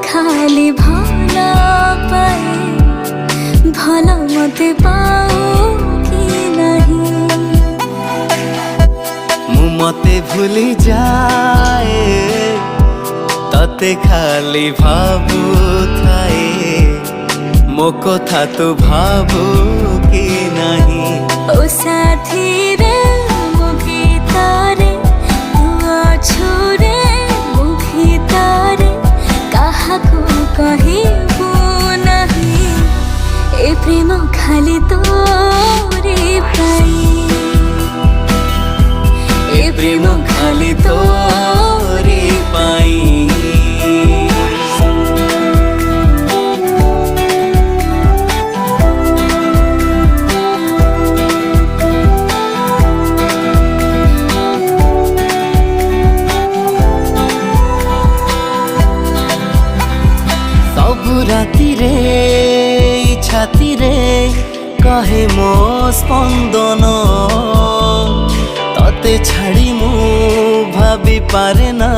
खाली भला पाए भला मते पाओ कि नहीं मु मते भूली जाए तते खाली भाबू थाए मो कथा तो भाबू कि नहीं ओ साथी रे मो गीतारे तू अछुरे मो गीतारे काहाको कहिबू नहीं ए प्रेम खाली तोरे पाई ए प्रेम खाली तोरे पाई सबु राति रे छाती रे कहे मो स्पंदन तते छाड़ी मु भाभी पारे ना।